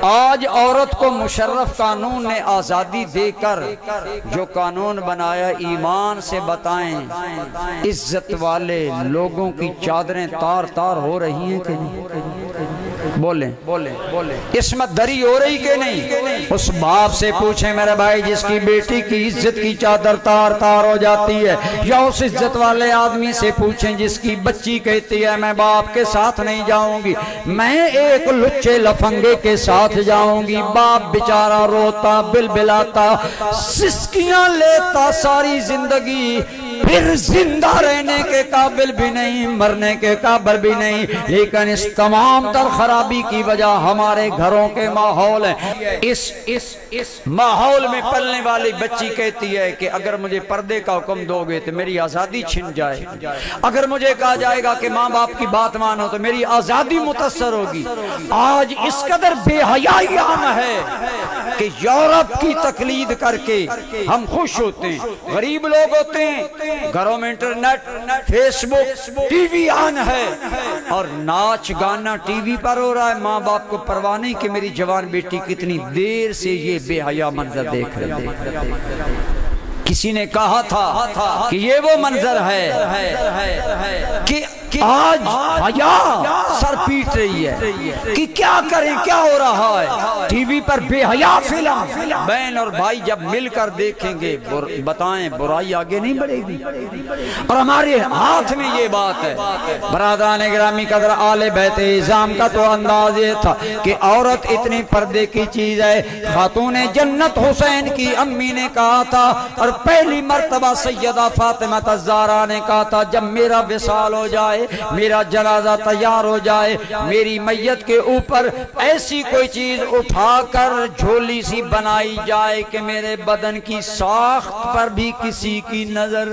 آج عورت کو مشرف قانون نے آزادی دے کر جو قانون بنایا، ایمان سے بتائیں عزت والے لوگوں کی چادریں تار تار ہو رہی ہیں کہ نہیں؟ بولیں عصمت دری ہو رہی کہ نہیں؟ اس باپ سے پوچھیں میرے بھائی جس کی بیٹی کی عزت کی چادر تار تار ہو جاتی ہے، یا اس عزت والے آدمی سے پوچھیں جس کی بچی کہتی ہے میں باپ کے ساتھ نہیں جاؤں گی، میں ایک لچے لفنگے کے ساتھ جاؤں گی۔ باپ بیچارہ روتا بلبلاتا سسکیاں لیتا ساری زندگی، پھر زندہ رہنے کے قابل بھی نہیں، مرنے کے قابل بھی نہیں، لیکن اس تمام تر خرابی کی وجہ ہمارے گھروں کے ماحول ہیں۔ اس ماحول میں پلنے والی بچی کہتی ہے کہ اگر مجھے پردے کا حکم دو گے تو میری آزادی چھن جائے، اگر مجھے کہا جائے گا کہ ماں باپ کی بات مانو تو میری آزادی متاثر ہوگی۔ آج اس قدر بے حیائی عام ہے کہ یورپ کی تقلید کر کے ہم خوش ہوتے ہیں، غریب لوگ ہوتے ہیں، گھروں میں انٹرنیٹ، فیس بک، ٹی وی آن ہے اور ناچ گانا ٹی وی پر ہو رہا ہے، ماں باپ کو پرواہ نہیں کہ میری جوان بیٹی کتنی دیر سے یہ بے حیا منظر دیکھ رہی ہے۔ کسی نے کہا تھا کہ یہ وہ منظر ہے کہ آج حیا سر پیٹ رہی ہے کہ کیا کریں، کیا ہو رہا ہے۔ ٹی وی پر بے حیا فلم، بہن اور بھائی جب مل کر دیکھیں گے بتائیں برائی آگے نہیں بڑھے گی، اور ہمارے ہاتھ میں یہ بات ہے۔ برادران گرامی قدر آل بیت اعظام کا تو انداز یہ تھا کہ عورت اتنی پردے کی چیز ہے۔ خاتون جنت حسین کی امی نے کہا تھا، اور پہلی مرتبہ سیدہ فاطمہ الزہرا نے کہا تھا جب میرا وصال ہو جائے، میرا جنازہ تیار ہو جائے، میری میت کے اوپر ایسی کوئی چیز اٹھا کر جھولی سی بنائی جائے کہ میرے بدن کی ساخت پر بھی کسی کی نظر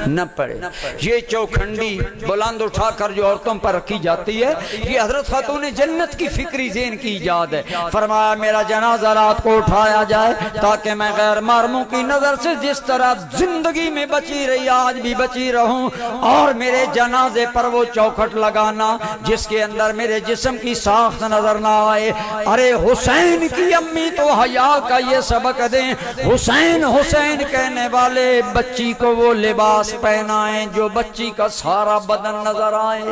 نہ پڑے۔ یہ چوکھنڈی بلند اٹھا کر جو عورتوں پر رکھی جاتی ہے، یہ حضرت خاتون جنت کی فکری ذہن کی ایجاد ہے۔ فرمایا میرا جنازہ رات کو اٹھایا جائے تاکہ میں غیر محرموں کی نظر سے جس طرح زندگی میں بچی رہی آج بھی بچی رہوں، اور میرے جنازے پر وہ چوکھٹ لگانا جس کے اندر میرے جسم کی ساخت نظر نہ آئے۔ ارے حسین کی امی تو حیا کا یہ سبق دیں، حسین حسین کہنے والے بچی کو وہ لباس پہنائیں جو بچی کا سارا بدن نظر آئے۔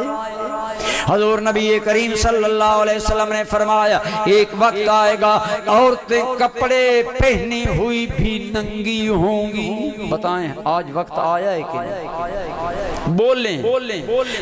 حضور نبی کریم صلی اللہ علیہ وسلم نے فرمایا ایک وقت آئے گا عورتیں کپڑے پہنی ہوئی بھی ننگی ہوں گی۔ بتائیں آج وقت آیا ہے کہ نہیں؟ بولیں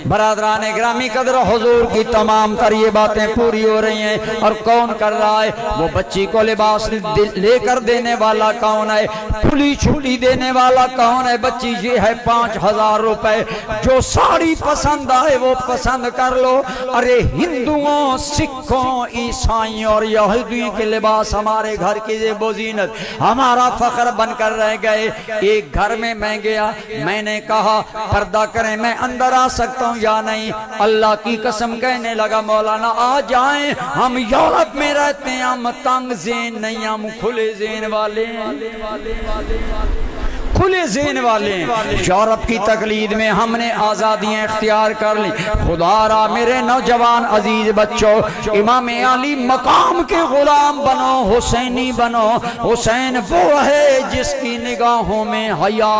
برادران گرامی قدر، حضور کی تمام تر یہ باتیں پوری ہو رہی ہیں، اور کون کر رہا ہے؟ وہ بچی کو لباس لے کر دینے والا کون ہے؟ کھلی چھٹی دینے والا کون ہے؟ بچی یہ ہے 5000 روپے، جو ساڑی پسند آئے وہ پسند کر لو۔ ارے ہندوؤں، سکھوں، عیسائیوں اور یہودیوں کے لباس ہمارے گھر کی زیب و زینت، ہمارا فخر بن کر رہ گئے۔ ایک گھر میں میں گیا، میں نے کہا پردہ کریں، میں اندر آ سکتا ہوں یا نہیں؟ اللہ کی قسم کہنے لگا مولانا آ جائیں، ہم یورپ میں رہتے ہیں، ہم تنگ ذہن نہیں، ہم کھلے ذہن والے ہیں، کھلے ذہن والے ہیں۔ یورپ کی تقلید میں ہم نے آزادیاں اختیار کر لی۔ خدا را میرے نوجوان عزیز بچوں، امام علی مقام کے غلام بنو، حسینی بنو۔ حسین وہ ہے جس کی نگاہوں میں حیا